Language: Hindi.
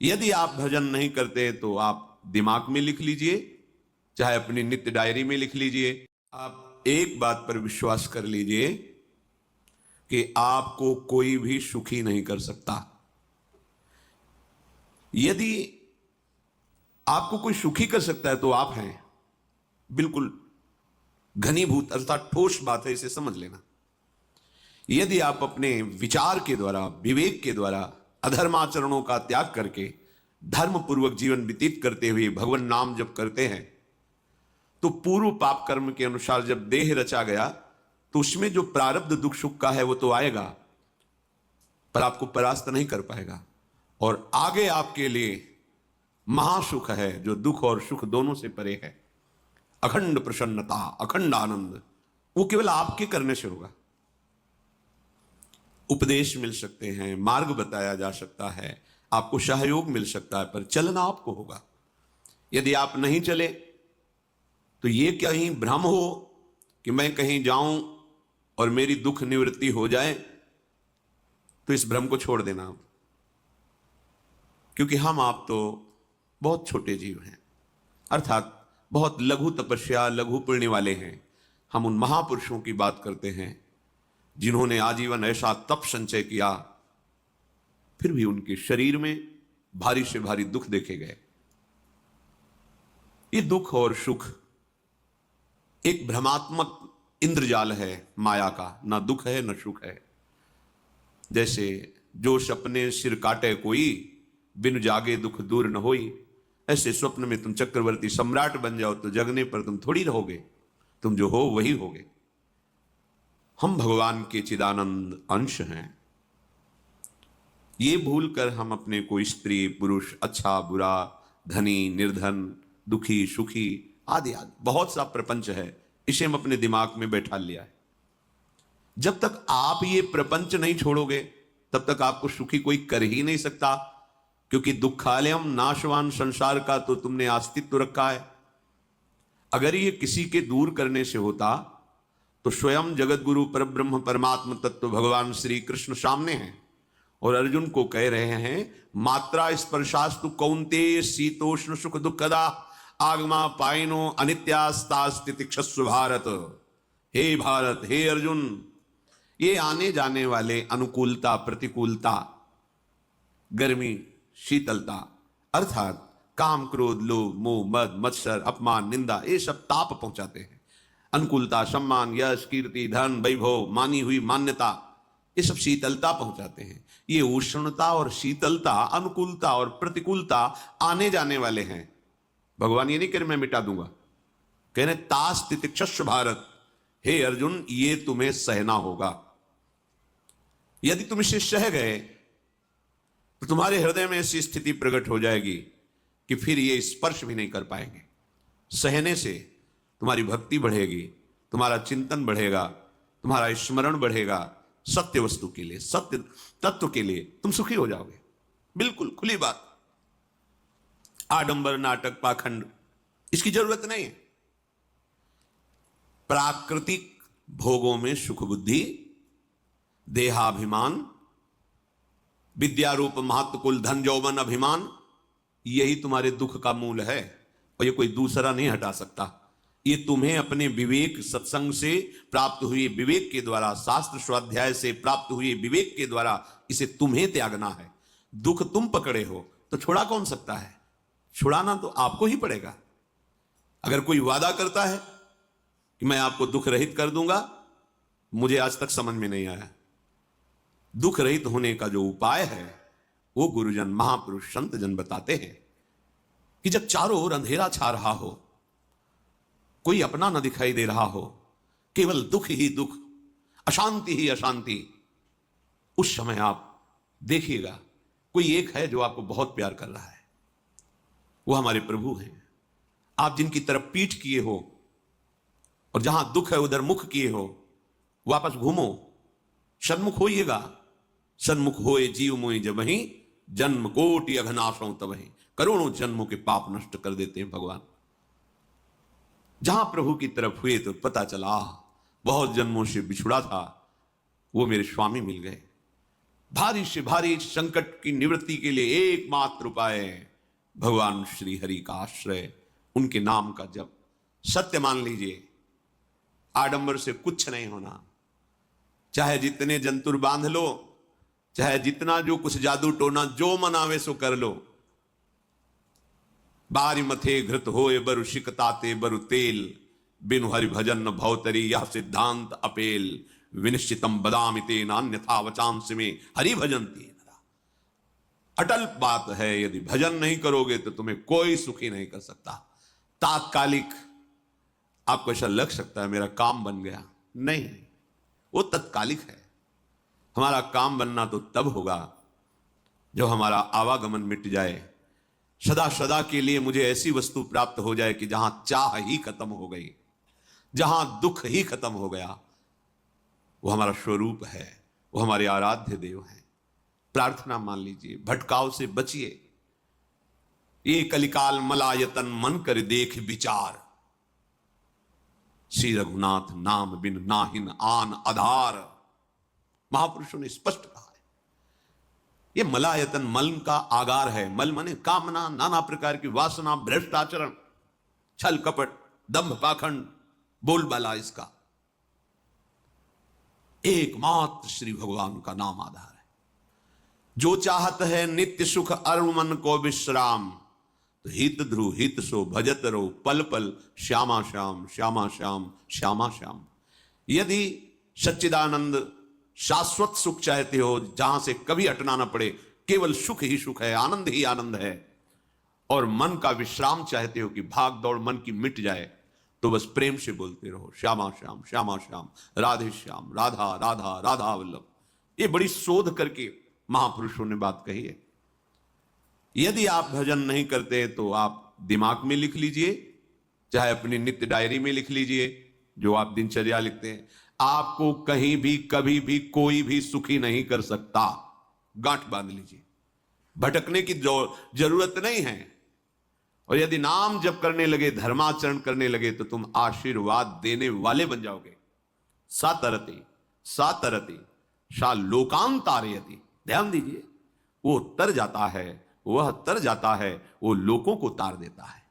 यदि आप भजन नहीं करते तो आप दिमाग में लिख लीजिए, चाहे अपनी नित्य डायरी में लिख लीजिए। आप एक बात पर विश्वास कर लीजिए कि आपको कोई भी सुखी नहीं कर सकता। यदि आपको कोई सुखी कर सकता है तो आप हैं। बिल्कुल घनीभूत अर्थात ठोस बात है, इसे समझ लेना। यदि आप अपने विचार के द्वारा, विवेक के द्वारा अधर्माचरणों का त्याग करके धर्म पूर्वक जीवन व्यतीत करते हुए भगवान नाम जप करते हैं, तो पूर्व पाप कर्म के अनुसार जब देह रचा गया तो उसमें जो प्रारब्ध दुख सुख का है वो तो आएगा, पर आपको परास्त नहीं कर पाएगा। और आगे आपके लिए महासुख है जो दुख और सुख दोनों से परे है। अखंड प्रसन्नता, अखंड आनंद, वो केवल आपके करने से होगा। उपदेश मिल सकते हैं, मार्ग बताया जा सकता है, आपको सहयोग मिल सकता है, पर चलना आपको होगा। यदि आप नहीं चले तो ये कहीं भ्रम हो कि मैं कहीं जाऊं और मेरी दुख निवृत्ति हो जाए, तो इस भ्रम को छोड़ देना। क्योंकि हम आप तो बहुत छोटे जीव हैं, अर्थात बहुत लघु तपस्या, लघु पुण्य वाले हैं। हम उन महापुरुषों की बात करते हैं जिन्होंने आजीवन ऐसा तप संचय किया, फिर भी उनके शरीर में भारी से भारी दुख देखे गए। ये दुख और सुख एक भ्रमात्मक इंद्रजाल है माया का, ना दुख है न सुख है। जैसे जो सपने सिर काटे कोई, बिन जागे दुख दूर न होई। ऐसे स्वप्न में तुम चक्रवर्ती सम्राट बन जाओ तो जगने पर तुम थोड़ी रहोगे, तुम जो हो वही होगे। हम भगवान के चिदानंद अंश हैं। ये भूल कर हम अपने को स्त्री पुरुष, अच्छा बुरा, धनी निर्धन, दुखी सुखी आदि आदि बहुत सा प्रपंच है, इसे हम अपने दिमाग में बैठा लिया है। जब तक आप ये प्रपंच नहीं छोड़ोगे तब तक आपको सुखी कोई कर ही नहीं सकता, क्योंकि दुखालयम नाशवान संसार का तो तुमने अस्तित्व रखा है। अगर ये किसी के दूर करने से होता तो स्वयं जगत गुरु परब्रह्म परमात्म तत्व भगवान श्री कृष्ण सामने हैं और अर्जुन को कह रहे हैं, मात्रा स्पर्शास्तु कौन्तेय शीतोष्ण सुख दुखदा आगमा पाइनो अनित्यास्ता स्थितिक्षस्व भारत। हे भारत, हे अर्जुन, ये आने जाने वाले अनुकूलता प्रतिकूलता, गर्मी शीतलता, अर्थात काम क्रोध लोभ मोह मद मत्सर अपमान निंदा, ये सब ताप पहुंचाते हैं। अनुकूलता सम्मान यश कीर्ति धन वैभव, मानी हुई मान्यता, ये सब शीतलता पहुंचाते हैं। ये उष्णता और शीतलता, अनुकूलता और प्रतिकूलता आने जाने वाले हैं। भगवान ये नहीं कह रहे मैं मिटा दूंगा, कह रहे तास तितिक्षस्व भारत। हे अर्जुन, ये तुम्हें सहना होगा। यदि तुम इसे सह गए तो तुम्हारे हृदय में ऐसी स्थिति प्रकट हो जाएगी कि फिर ये स्पर्श भी नहीं कर पाएंगे। सहने से तुम्हारी भक्ति बढ़ेगी, तुम्हारा चिंतन बढ़ेगा, तुम्हारा स्मरण बढ़ेगा। सत्य वस्तु के लिए, सत्य तत्व के लिए तुम सुखी हो जाओगे। बिल्कुल खुली बात। आडंबर नाटक पाखंड इसकी जरूरत नहीं है। प्राकृतिक भोगों में सुख बुद्धि, देहाभिमान, विद्यारूप महत्वकुल धन यौवन अभिमान, यही तुम्हारे दुख का मूल है और ये कोई दूसरा नहीं हटा सकता। ये तुम्हें अपने विवेक सत्संग से प्राप्त हुए विवेक के द्वारा, शास्त्र स्वाध्याय से प्राप्त हुए विवेक के द्वारा इसे तुम्हें त्यागना है। दुख तुम पकड़े हो तो छुड़ा कौन सकता है? छुड़ाना तो आपको ही पड़ेगा। अगर कोई वादा करता है कि मैं आपको दुख रहित कर दूंगा, मुझे आज तक समझ में नहीं आया। दुख रहित होने का जो उपाय है वो गुरुजन महापुरुष संत जन बताते हैं कि जब चारों ओर अंधेरा छा रहा हो, कोई अपना न दिखाई दे रहा हो, केवल दुख ही दुख, अशांति ही अशांति, उस समय आप देखिएगा कोई एक है जो आपको बहुत प्यार कर रहा है। वो हमारे प्रभु हैं। आप जिनकी तरफ पीठ किए हो और जहां दुख है उधर मुख किए हो, वापस घूमो, सन्मुख होइएगा। सन्मुख होए जीव मोहि जबहि, जन्म कोटि अघनाशों तबहि। करोड़ों जन्मों के पाप नष्ट कर देते हैं भगवान। जहां प्रभु की तरफ हुए तो पता चला बहुत जन्मों से बिछुड़ा था, वो मेरे स्वामी मिल गए। भारी से भारी संकट की निवृत्ति के लिए एकमात्र उपाय है भगवान श्री हरि का आश्रय, उनके नाम का जप। सत्य मान लीजिए, आडंबर से कुछ नहीं होना। चाहे जितने जंतुर बांध लो, चाहे जितना जो कुछ जादू टोना जो मन आवे सो कर लो। बारी मथे घृत होए बरु शिकताते बरु तेल, बिनु हरि भजन न भवतरी यह सिद्धांत अपेल। विनिश्चितम बदामि तेन अन्यथा वचांस में हरि भजन तेन। अटल बात है, यदि भजन नहीं करोगे तो तुम्हें कोई सुखी नहीं कर सकता। तात्कालिक आपको ऐसा लग सकता है मेरा काम बन गया, नहीं, वो तत्कालिक है। हमारा काम बनना तो तब होगा जब हमारा आवागमन मिट जाए, सदा सदा के लिए मुझे ऐसी वस्तु प्राप्त हो जाए कि जहां चाह ही खत्म हो गई, जहां दुख ही खत्म हो गया। वो हमारा स्वरूप है, वो हमारे आराध्य देव हैं। प्रार्थना मान लीजिए, भटकाव से बचिए। ये कलिकाल मलायतन मन कर देख विचार, श्री रघुनाथ नाम बिन नाहिन आन आधार। महापुरुषों ने स्पष्ट कहा है, ये मलायतन मल का आगार है। मल माने कामना, नाना प्रकार की वासना, भ्रष्ट आचरण, छल कपट, दंभ पाखंड, बोलबाला, इसका एकमात्र श्री भगवान का नाम आधार है। जो चाहत है नित्य सुख अरु मन को विश्राम, तो हित ध्रुव हित सो भजत रो पल पल श्यामा श्याम श्यामा श्याम श्यामा श्याम। यदि सच्चिदानंद शाश्वत सुख चाहते हो, जहां से कभी हटना ना पड़े, केवल सुख ही सुख है, आनंद ही आनंद है, और मन का विश्राम चाहते हो कि भाग दौड़ मन की मिट जाए, तो बस प्रेम से बोलते रहो श्यामा श्याम श्यामा श्याम, राधे श्याम, राधा राधा राधा वल्लभ। ये बड़ी शोध करके महापुरुषों ने बात कही है। यदि आप भजन नहीं करते तो आप दिमाग में लिख लीजिए, चाहे अपनी नित्य डायरी में लिख लीजिए, जो आप दिनचर्या लिखते हैं। आपको कहीं भी कभी भी कोई भी सुखी नहीं कर सकता। गांठ बांध लीजिए, भटकने की जरूरत नहीं है। और यदि नाम जप करने लगे, धर्माचरण करने लगे, तो तुम आशीर्वाद देने वाले बन जाओगे। सातरति सातरति सा लोकांतारयति। ध्यान दीजिए, वो तर जाता है, वह तर जाता है, वो लोगों को तार देता है।